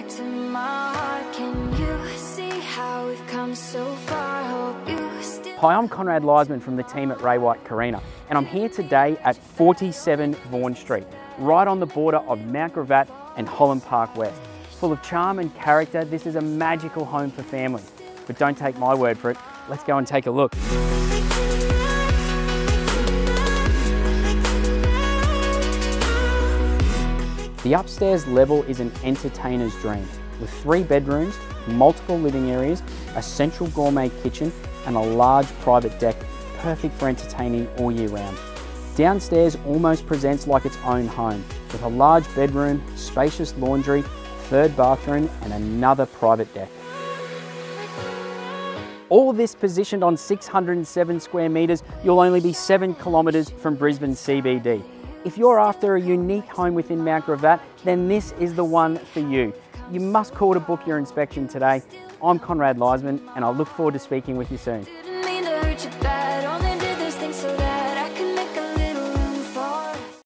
back to my heart. Can you see how we've come so far? Hope you still... Hi, I'm Conrad Leisman from the team at Ray White Carina, and I'm here today at 47 Vaughan Street, right on the border of Mount Gravatt and Holland Park West. Full of charm and character, this is a magical home for families. But don't take my word for it, let's go and take a look. The upstairs level is an entertainer's dream, with 3 bedrooms, multiple living areas, a central gourmet kitchen, and a large private deck, perfect for entertaining all year round. Downstairs almost presents like its own home, with a large bedroom, spacious laundry, 3rd bathroom, and another private deck. All this positioned on 607 square metres, you'll only be 7 kilometres from Brisbane CBD. If you're after a unique home within Mount Gravatt, then this is the one for you. You must call to book your inspection today. I'm Conrad Leisman, and I look forward to speaking with you soon. Didn't mean to hurt you back.